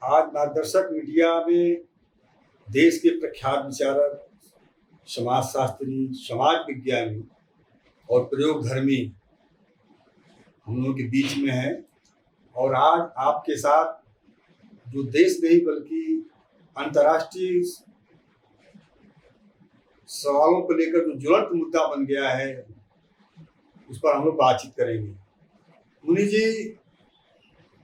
आज मार्गदर्शक मीडिया में देश के प्रख्यात विचारक, समाजशास्त्री, समाज विज्ञानी और प्रयोगधर्मी हम लोगों के बीच में है। और आज आपके साथ जो देश नहीं बल्कि अंतर्राष्ट्रीय सवालों को लेकर जो ज्वलंत मुद्दा बन गया है, उस पर हम लोग बातचीत करेंगे। मुनि जी,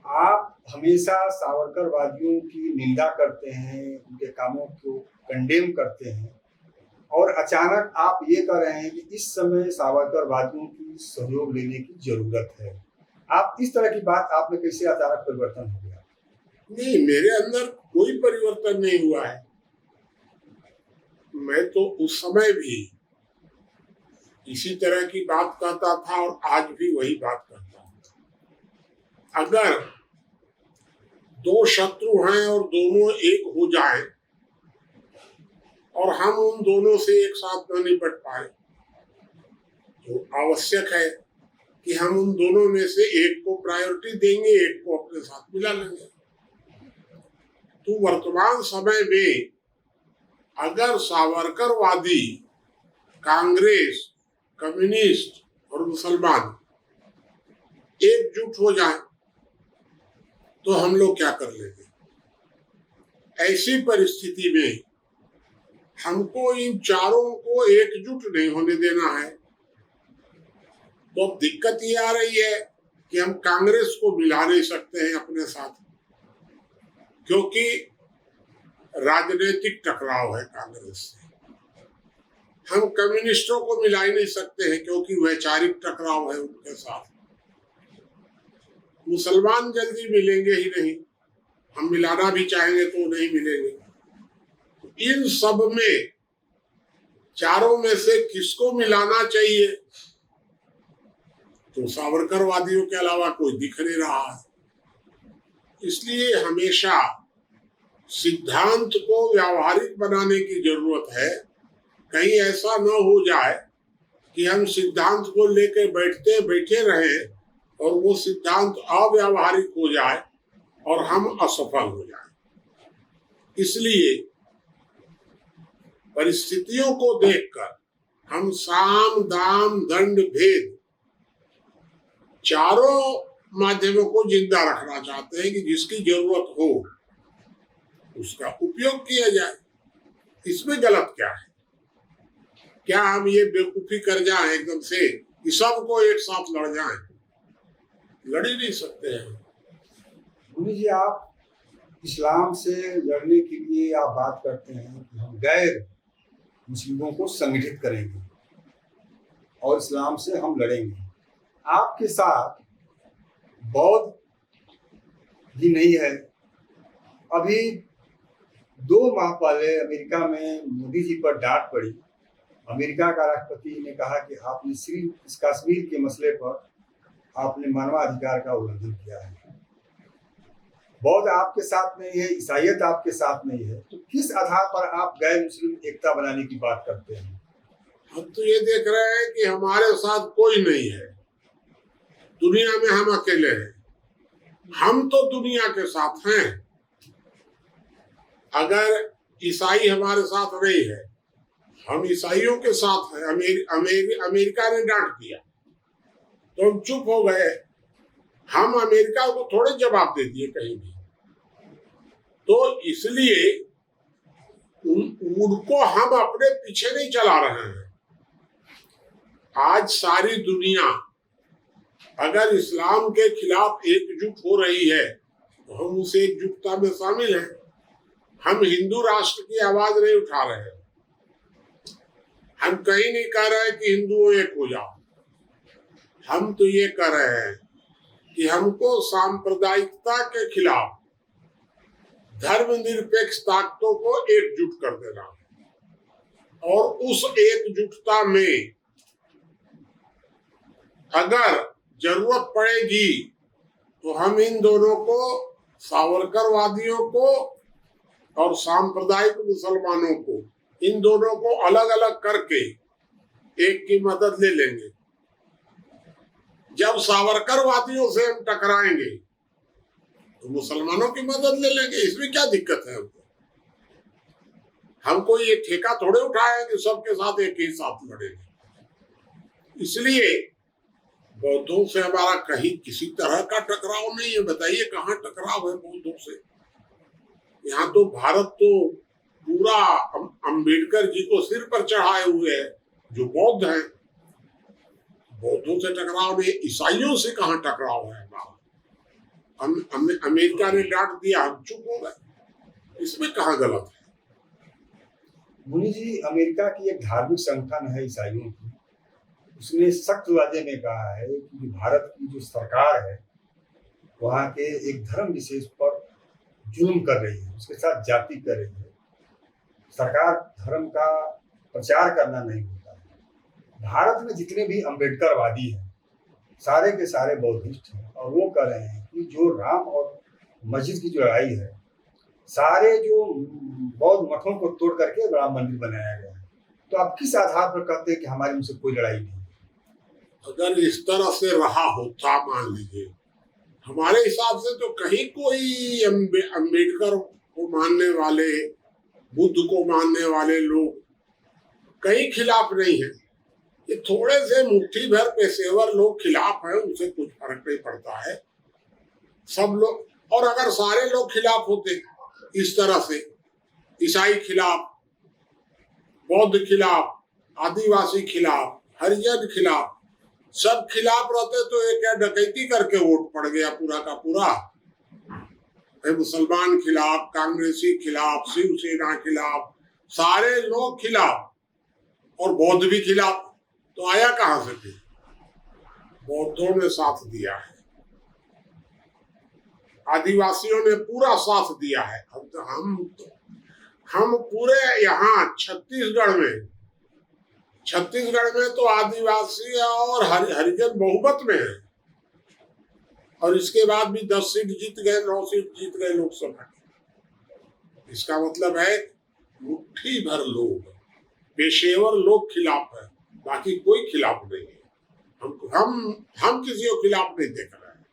आप हमेशा सावरकरवादियों की निंदा करते हैं, उनके कामों को कंडेम करते हैं, और अचानक आप ये कह रहे हैं कि इस समय सावरकरवादियों की सहयोग लेने की जरूरत है। आप इस तरह की बात आप में कैसे अचानक परिवर्तन हो गया? नहीं, मेरे अंदर कोई परिवर्तन नहीं हुआ है। मैं तो उस समय भी इसी तरह की बात कहता था और आज भी वही बात करता हूं। अगर दो शत्रु हैं और दोनों एक हो जाएं और हम उन दोनों से एक साथ न निपट पाए, तो आवश्यक है कि हम उन दोनों में से एक को प्रायोरिटी देंगे, एक को अपने साथ मिला लेंगे। तो वर्तमान समय में अगर सावरकरवादी, कांग्रेस, कम्युनिस्ट और मुसलमान एकजुट हो जाए तो हम लोग क्या कर लेंगे? ऐसी परिस्थिति में हमको इन चारों को एकजुट नहीं होने देना है। तो अब दिक्कत ये आ रही है कि हम कांग्रेस को मिला नहीं सकते हैं अपने साथ, क्योंकि राजनीतिक टकराव है कांग्रेस से। हम कम्युनिस्टों को मिला ही नहीं सकते हैं क्योंकि वैचारिक टकराव है उनके साथ। मुसलमान जल्दी मिलेंगे ही नहीं, हम मिलाना भी चाहेंगे तो नहीं मिलेंगे। इन सब में चारों में से किसको मिलाना चाहिए? तो सावरकरवादियों के अलावा कोई दिख नहीं रहा है। इसलिए हमेशा सिद्धांत को व्यावहारिक बनाने की जरूरत है। कहीं ऐसा न हो जाए कि हम सिद्धांत को लेकर बैठे रहें और वो सिद्धांत अव्यावहारिक हो जाए और हम असफल हो जाए। इसलिए परिस्थितियों को देखकर हम साम, दाम, दंड, भेद चारों माध्यमों को जिंदा रखना चाहते हैं कि जिसकी जरूरत हो उसका उपयोग किया जाए। इसमें गलत क्या है? क्या हम ये बेवकूफी कर जाएं एकदम से कि सबको एक साथ लड़ जाएं? लड़ ही नहीं सकते हैं। मुनि जी, आप इस्लाम से लड़ने के लिए आप बात करते हैं कि हम गैर मुस्लिमों को संगठित करेंगे और इस्लाम से हम लड़ेंगे। आपके साथ बौद्ध भी नहीं है। अभी 2 माह पहले अमेरिका में मोदी जी पर डांट पड़ी। अमेरिका का राष्ट्रपति ने कहा कि आपने सिर्फ इस कश्मीर के मसले पर आपने मानवाधिकार का उल्लंघन किया है। बौद्ध आपके साथ नहीं है, ईसाईयत आपके साथ नहीं है, तो किस आधार पर आप गैर मुस्लिम एकता बनाने की बात करते हैं? हम तो ये देख रहे हैं कि हमारे साथ कोई नहीं है, दुनिया में हम अकेले हैं। हम तो दुनिया के साथ हैं। अगर ईसाई हमारे साथ नहीं है, हम ईसाइयों के साथ हैं। अमेरिका ने डांट दिया तो हम चुप हो गए। हम अमेरिका को थोड़े जवाब दे दिए कहीं भी। तो इसलिए उनको हम अपने पीछे नहीं चला रहे हैं। आज सारी दुनिया अगर इस्लाम के खिलाफ एकजुट हो रही है तो हम उस एकजुटता में शामिल हैं। हम हिंदू राष्ट्र की आवाज नहीं उठा रहे हैं। हम कहीं नहीं कह रहे कि हिंदुओं एक हो जाओ। हम तो ये कह रहे हैं कि हमको सांप्रदायिकता के खिलाफ धर्मनिरपेक्ष ताकतों को एकजुट कर देना और उस एकजुटता में अगर जरूरत पड़ेगी तो हम इन दोनों को, सावरकरवादियों को और सांप्रदायिक मुसलमानों को, इन दोनों को अलग अलग करके एक की मदद ले लेंगे। जब सावरकरवादियों से हम टकराएंगे तो मुसलमानों की मदद ले लेंगे, इसमें क्या दिक्कत है हमको? हमको ये ठेका थोड़े उठाए कि सबके साथ एक ही साथ लड़ेंगे। इसलिए बौद्धों से हमारा कहीं किसी तरह का टकराव नहीं है। बताइए कहाँ टकराव है बौद्धों से? यहाँ तो भारत तो पूरा अंबेडकर जी को सिर पर चढ़ाए हुए है जो बौद्ध हैं। बौद्धों से टकराव नहीं, ईसाइयों से कहाँ टकराव है हमारा? अमेरिका ने डांट दिया, हम चुप हो गए, इसमें कहाँ गलत है? मुनि जी, अमेरिका की एक धार्मिक संगठन है ईसाइयों की, उसने सख्त वादे में कहा है कि भारत की जो सरकार है वहाँ के एक धर्म विशेष पर जुल्म कर रही है, उसके साथ जाति कर रही है। सरकार धर्म का प्रचार करना नहीं होता है। भारत में जितने भी अम्बेडकरवादी हैं सारे के सारे बौद्धिस्ट हैं, और वो कह रहे हैं कि जो राम और मस्जिद की जो लड़ाई है, सारे जो बौद्ध मठों को तोड़ करके राम मंदिर बनाया गया है, तो आप किस आधार पर कहते हैं कि हमारी उनसे कोई लड़ाई नहीं? अगर इस तरह से रहा होता, मान लीजिए, हमारे हिसाब से तो कहीं कोई अम्बेडकर को मानने वाले, बुद्ध को मानने वाले लोग कहीं खिलाफ नहीं है। ये थोड़े से मुट्ठी भर पेशेवर लोग खिलाफ हैं, उनसे कुछ फर्क नहीं पड़ता है। सब लोग, और अगर सारे लोग खिलाफ होते इस तरह से, ईसाई खिलाफ, बौद्ध खिलाफ, आदिवासी खिलाफ, हरिजन खिलाफ, सब खिलाफ रहते तो ये क्या डकैती करके वोट पड़ गया पूरा का पूरा? मुसलमान खिलाफ, कांग्रेसी खिलाफ, शिवसेना खिलाफ, सारे लोग खिलाफ, और बौद्ध भी खिलाफ, तो आया कहां से फिर? बौद्धों ने साथ दिया है, आदिवासियों ने पूरा साथ दिया है। हम पूरे यहाँ छत्तीसगढ़ में तो आदिवासी और हरिजन बहुमत में है, और इसके बाद भी 10 सीट जीत गए, 9 सीट जीत गए लोकसभा की। इसका मतलब है मुट्ठी भर लोग, पेशेवर लोग खिलाफ है, बाकी कोई खिलाफ नहीं है। हम किसी को खिलाफ नहीं देख रहे हैं।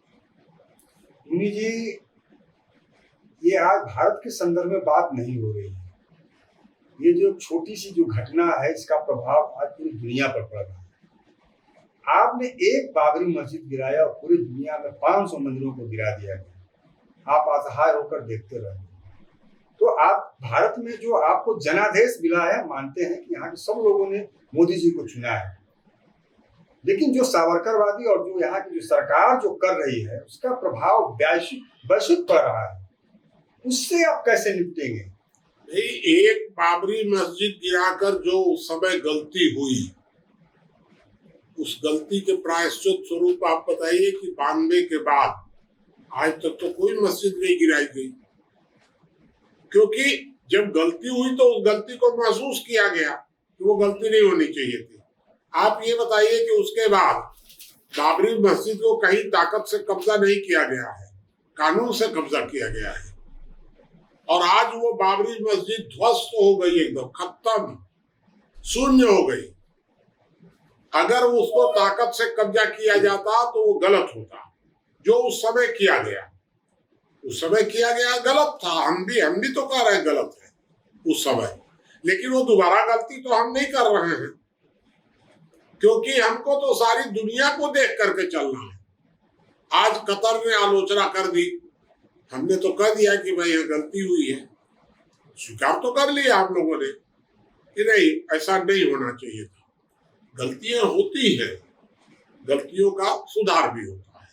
मुनि जी, ये आज भारत के संदर्भ में बात नहीं हो रही है। ये जो छोटी सी जो घटना है, इसका प्रभाव आज पूरी दुनिया पर पड़ रहा है। आपने एक बाबरी मस्जिद गिराया और पूरी दुनिया में 500 मंदिरों को गिरा दिया गया। आप असहाय होकर देखते रहे। तो आप भारत में जो आपको जनादेश मिला है, मानते हैं कि यहाँ के सब लोगों ने मोदी जी को चुना है, लेकिन जो सावरकरवादी और जो यहाँ की जो सरकार जो कर रही है, उसका प्रभाव वैश्विक पड़ रहा है। उससे आप कैसे निपटेंगे? एक बाबरी मस्जिद गिराकर जो उस समय गलती हुई, उस गलती के प्रायश्चित स्वरूप आप बताइए कि 92 के बाद आज तक तो कोई मस्जिद नहीं गिराई गई, क्योंकि जब गलती हुई तो उस गलती को महसूस किया गया कि वो गलती नहीं होनी चाहिए थी। आप ये बताइए कि उसके बाद बाबरी मस्जिद को कहीं ताकत से कब्जा नहीं किया गया है, कानून से कब्जा किया गया है, और आज वो बाबरी मस्जिद ध्वस्त हो गई, एकदम खत्म, शून्य हो गई। अगर उसको ताकत से कब्जा किया जाता तो वो गलत होता। जो उस समय किया गया, उस समय किया गया गलत था। हम भी तो कह रहे हैं गलत है उस समय, लेकिन वो दोबारा गलती तो हम नहीं कर रहे हैं, क्योंकि हमको तो सारी दुनिया को देख करके चलना है। आज कतर ने आलोचना कर दी, हमने तो कह दिया कि भाई यह गलती हुई है, स्वीकार तो कर लिया हम लोगों ने कि नहीं, ऐसा नहीं होना चाहिए था। गलतियां होती हैं, गलतियों का सुधार भी होता है।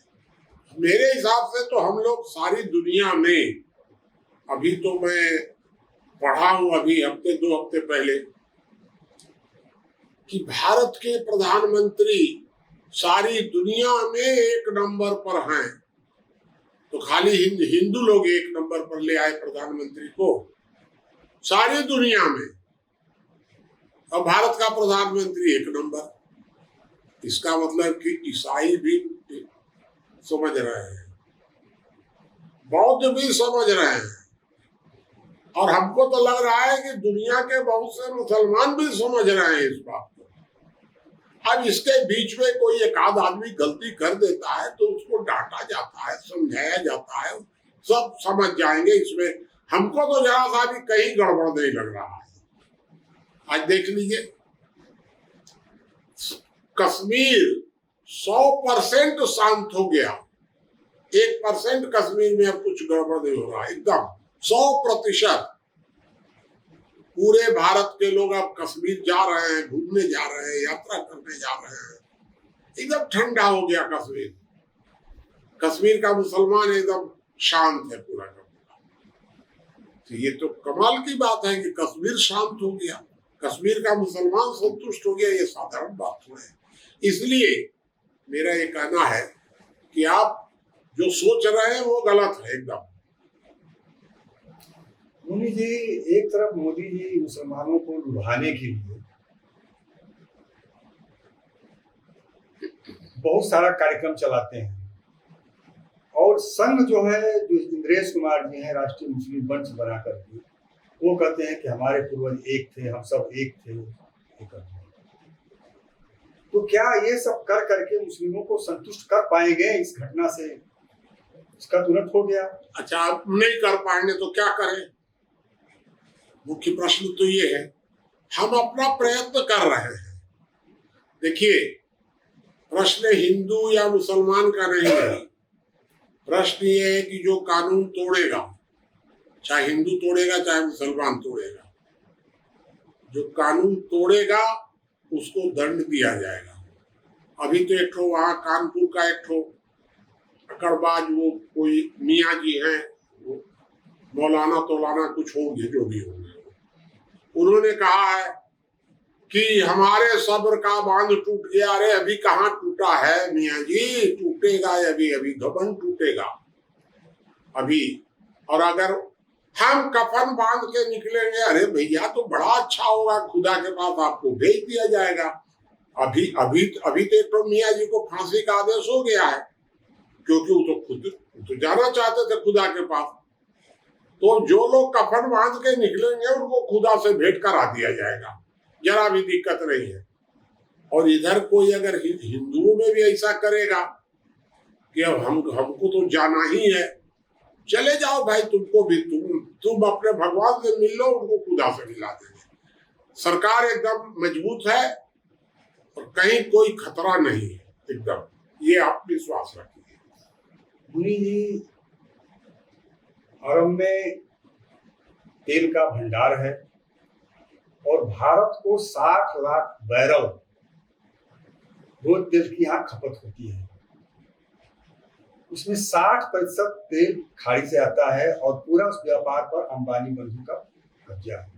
मेरे हिसाब से तो हम लोग सारी दुनिया में, अभी तो मैं पढ़ा हूं अभी हफ्ते 2 हफ्ते पहले, कि भारत के प्रधानमंत्री सारी दुनिया में 1 नंबर पर हैं। तो खाली हिंदू लोग 1 नंबर पर ले आए प्रधानमंत्री को सारी दुनिया में, और भारत का प्रधानमंत्री 1 नंबर। इसका मतलब कि ईसाई भी समझ रहे हैं, बौद्ध भी समझ रहे हैं, और हमको तो लग रहा है कि दुनिया के बहुत से मुसलमान भी समझ रहे हैं इस बात को। अब इसके बीच में कोई एक आध आदमी गलती कर देता है तो उसको डांटा जाता है, समझाया जाता है, सब समझ जाएंगे। इसमें हमको तो जरा सा भी कहीं गड़बड़ नहीं लग रहा है। आज देख लीजिए, कश्मीर 100% शांत हो गया। 1% कश्मीर में अब कुछ गड़बड़ नहीं हो रहा है, एकदम 100%। पूरे भारत के लोग अब कश्मीर जा रहे हैं, घूमने जा रहे हैं, यात्रा करने जा रहे हैं। एकदम ठंडा हो गया कश्मीर। कश्मीर का मुसलमान एकदम शांत है पूरा का पूरा। तो ये तो कमाल की बात है कि कश्मीर शांत हो गया, कश्मीर का मुसलमान संतुष्ट हो गया। ये साधारण बात थोड़ी है। इसलिए मेरा ये कहना है कि आप जो सोच रहे हैं वो गलत है एकदम। मुनि जी, एक तरफ मोदी जी मुसलमानों को लुभाने के लिए बहुत सारा कार्यक्रम चलाते हैं, और संघ जो है, जो इंद्रेश कुमार जी हैं, राष्ट्रीय मुस्लिम मंच बना करके वो कहते हैं कि हमारे पूर्वज एक थे, हम सब एक थे। तो क्या ये सब कर करके मुस्लिमों को संतुष्ट कर पाएंगे इस घटना से? इसका तुरंत हो गया। अच्छा, आप नहीं कर पाएंगे तो क्या करें? मुख्य प्रश्न तो ये है, हम अपना प्रयत्न कर रहे हैं। देखिए, प्रश्न हिंदू या मुसलमान का नहीं है। प्रश्न ये है कि जो कानून तोड़ेगा, चाहे हिंदू तोड़ेगा चाहे मुसलमान तोड़ेगा, जो कानून तोड़ेगा उसको दंड दिया जाएगा। अभी तो एक ठो वहाँ कानपुर का एक ठो अकड़बाज, वो कोई मियाँ जी हैं, वो मौलाना तोलाना कुछ होंगे, जो भी होंगे, उन्होंने कहा है कि हमारे सब्र का बांध टूट गया। अरे अभी कहाँ टूटा है मियाँ जी, टूटेगा अभी, अभी घमंड टूटेगा अभी। और अगर हम कफन बांध के निकलेंगे, अरे भैया तो बड़ा अच्छा होगा, खुदा के पास आपको भेज दिया जाएगा। अभी अभी अभी तो एक तो मियाँ जी को फांसी का आदेश हो गया है, क्योंकि वो तो खुद तो जाना चाहते थे खुदा के पास। तो जो लोग कफन बांध के निकलेंगे उनको खुदा से भेंट करा दिया जाएगा, जरा भी दिक्कत नहीं है। और इधर कोई अगर हिंदुओं में भी ऐसा करेगा कि अब हमको तो जाना ही है, चले जाओ भाई, तुमको भी तुम अपने भगवान से मिल लो, उनको खुदा से मिला देंगे। सरकार एकदम मजबूत है और कहीं कोई खतरा नहीं है एकदम, ये आप विश्वास रखिए। मुनि जी, अरब में तेल का भंडार है और भारत को 60 लाख बैरल रोज तेल की यहाँ खपत होती है। उसमें 60% तेल खाड़ी से आता है और पूरा उस व्यापार पर अंबानी बंधु का कब्जा है।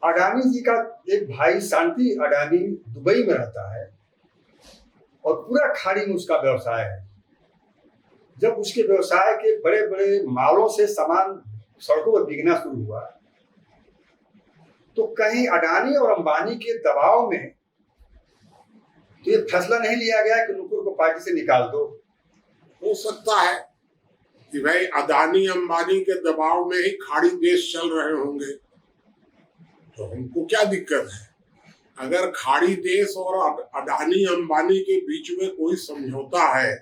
अडानी जी का एक भाई शांति अडानी दुबई में रहता है और पूरा खाड़ी में उसका व्यवसाय है। जब उसके व्यवसाय के बड़े बड़े मालों से सामान सड़कों पर बिकना शुरू हुआ, तो कहीं अडानी और अंबानी के दबाव में तो ये फैसला नहीं लिया गया कि नुपुर को पार्टी से निकाल दो। हो सकता है कि भाई अडानी अंबानी के दबाव में ही खाड़ी देश चल रहे होंगे, तो हमको क्या दिक्कत है? अगर खाड़ी देश और अडानी अंबानी के बीच में कोई समझौता है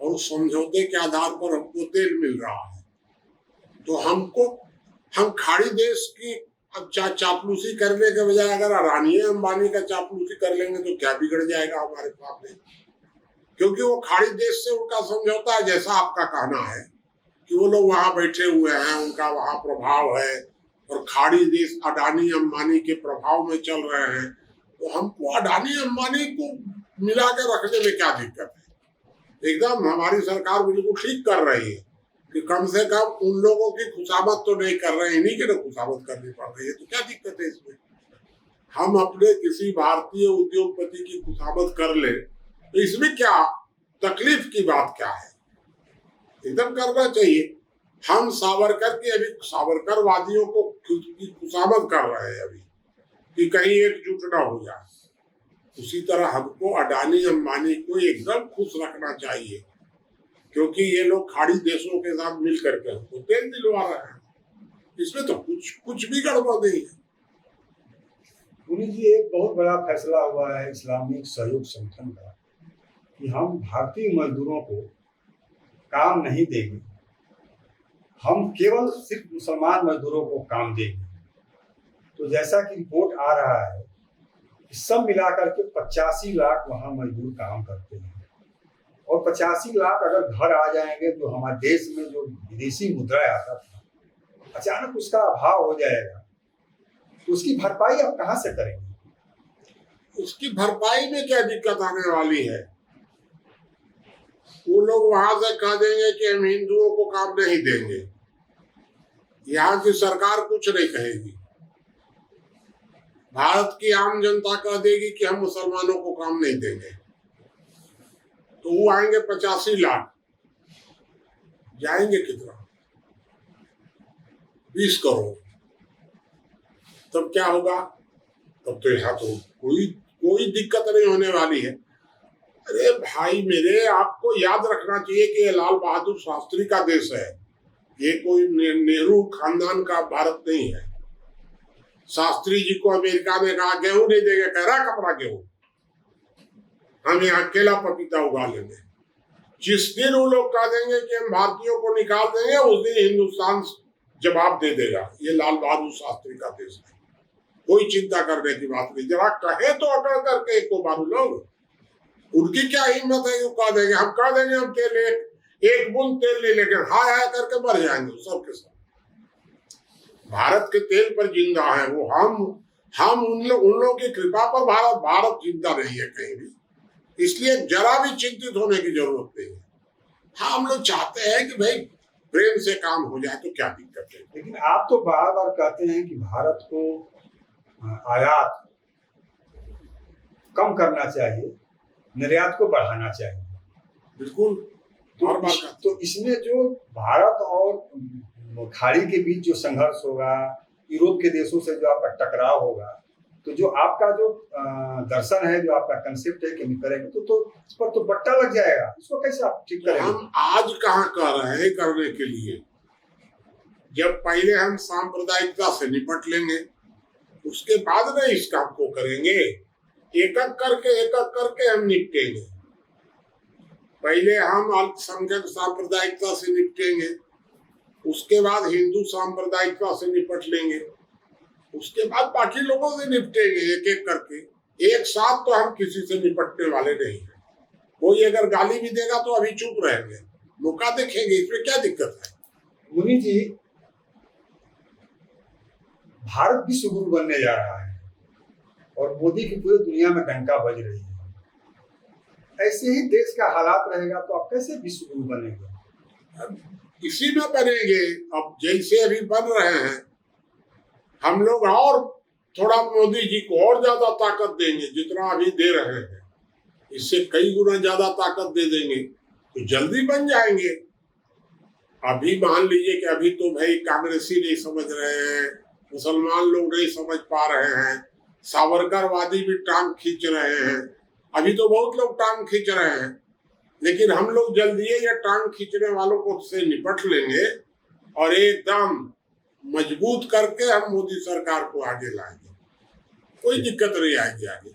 और उस समझौते के आधार पर हमको तेल मिल रहा है, तो हम खाड़ी देश की चापलूसी करने के बजाय अगर अडानी अंबानी का चापलूसी कर लेंगे तो क्या बिगड़ जाएगा हमारे सामने? क्योंकि वो खाड़ी देश से उनका समझौता है, जैसा आपका कहना है कि वो लोग वहां बैठे हुए हैं, उनका वहां प्रभाव है और खाड़ी देश अडानी अंबानी के प्रभाव में चल रहे हैं, तो हमको अडानी अंबानी को मिला के रखने में क्या दिक्कत है? एकदम हमारी सरकार बिल्कुल ठीक कर रही है कि कम से कम उन लोगों की खुशामद तो नहीं कर रहे हैं, इन्हीं के ना खुशामद करनी पड़ रही है, तो क्या दिक्कत है इसमें? हम अपने किसी भारतीय उद्योगपति की खुशामद कर ले तो इसमें क्या तकलीफ की बात क्या है? एकदम करना चाहिए। हम सावरकर की अभी सावरकरवादियों को खुशामद कर रहे हैं अभी कि कहीं एकजुट ना हो जाए, उसी तरह हमको अडानी अंबानी को एकदम खुश रखना चाहिए, क्योंकि ये लोग खाड़ी देशों के साथ मिल करके हमको तेल दिलवा रहे हैं। इसमें तो कुछ भी गड़बड़ नहीं है। मुनि जी, एक बहुत बड़ा फैसला हुआ है इस्लामिक सहयोग संगठन का कि हम भारतीय मजदूरों को काम नहीं देंगे, हम केवल सिर्फ मुसलमान मजदूरों को काम देंगे। तो जैसा कि रिपोर्ट आ रहा है कि सब मिलाकर के 85 लाख वहाँ मजदूर काम करते हैं, और 85 लाख अगर घर आ जाएंगे, जो हमारे देश में जो विदेशी मुद्रा आता था अचानक उसका अभाव हो जाएगा, तो उसकी भरपाई आप कहाँ से करेंगे? उसकी भरपाई में क्या दिक्कत आने वाली है? वो लोग वहां से कह देंगे कि हम हिंदुओं को काम नहीं देंगे, यहाँ की सरकार कुछ नहीं कहेगी। भारत की आम जनता कह देगी कि हम मुसलमानों को काम नहीं देंगे, तो वो आएंगे 85 लाख, जाएंगे कितना? 20 करोड़। तब क्या होगा? तब तो यहाँ तो कोई दिक्कत नहीं होने वाली है। अरे भाई मेरे, आपको याद रखना चाहिए कि ये लाल बहादुर शास्त्री का देश है, ये कोई नेहरू खानदान का भारत नहीं है। शास्त्री जी को अमेरिका में कहा गेहूं नहीं देंगे, कह रहा कपड़ा गेहूं, हम यहाँ केला पपीता उगा लेंगे। जिस दिन वो लोग कह देंगे कि हम भारतीयों को निकाल देंगे, उस दिन हिंदुस्तान जवाब दे देगा। ये लाल बहादुर शास्त्री का देश है, कोई चिंता करने की बात नहीं। जरा कहे तो अकड़ करके एक को मारू लोग, उनकी क्या हिम्मत है कि कह देंगे, हम कह देंगे हम तेल एक बूंद तेल नहीं, लेकिन हाय हाय करके मर जाएंगे सबके सब। भारत के तेल पर जिंदा है वो, हम उन लोगों की कृपा पर भारत जिंदा नहीं है कहीं भी, इसलिए जरा भी चिंतित होने की जरूरत नहीं है। हाँ, हम लोग चाहते हैं कि भाई प्रेम से काम हो जाए, तो क्या दिक्कत है। लेकिन आप तो बार बार कहते हैं कि भारत को आयात कम करना चाहिए, निर्यात को बढ़ाना चाहिए। बिल्कुल। तो इसमें जो भारत और खाड़ी के बीच जो संघर्ष होगा, यूरोप के देशों से जो आपका टकराव होगा, तो जो आपका जो दर्शन है, जो आपका कंसेप्ट है कि हम करेंगे, तो इस पर तो बट्टा लग जाएगा। इसको कैसे आप ठीक करेंगे? हम आज कहाँ कर रहे हैं करने के लिए? जब पहले हम सांप्रदायिकता से निपट लेंगे, उसके बाद ना इस काम को करेंगे। एक एक करके हम निपटेंगे। पहले हम अल्पसंख्यक सांप्रदायिकता से निपटेंगे, उसके बाद हिंदू सांप्रदायिकता से निपट लेंगे, उसके बाद बाकी लोगों से निपटेंगे एक एक करके। एक साथ तो हम किसी से निपटने वाले नहीं हैं। कोई अगर गाली भी देगा तो अभी चुप रहेंगे, मौका देखेंगे, इसमें क्या दिक्कत है? मुनि जी, भारत विश्व गुरु बनने जा रहा है और मोदी की पूरी दुनिया में डंका बज रही है। ऐसे ही देश का हालात रहेगा तो आप कैसे विश्व गुरु बनेंगे? इसी में बनेंगे। अब जैसे अभी बन रहे हैं, हम लोग और थोड़ा मोदी जी को और ज्यादा ताकत देंगे, जितना अभी दे रहे हैं इससे कई गुना ज्यादा ताकत दे देंगे, तो जल्दी बन जाएंगे। अभी मान लीजिए कि अभी तो भाई कांग्रेसी नहीं समझ रहे हैं, मुसलमान लोग नहीं समझ पा रहे हैं, सावरकरवादी भी टांग खींच रहे हैं, अभी तो बहुत लोग टांग खींच रहे हैं, लेकिन हम लोग जल्दी ये टांग खींचने वालों को से निपट लेंगे और एकदम मजबूत करके हम मोदी सरकार को आगे लाएंगे। कोई दिक्कत नहीं आएगी आगे।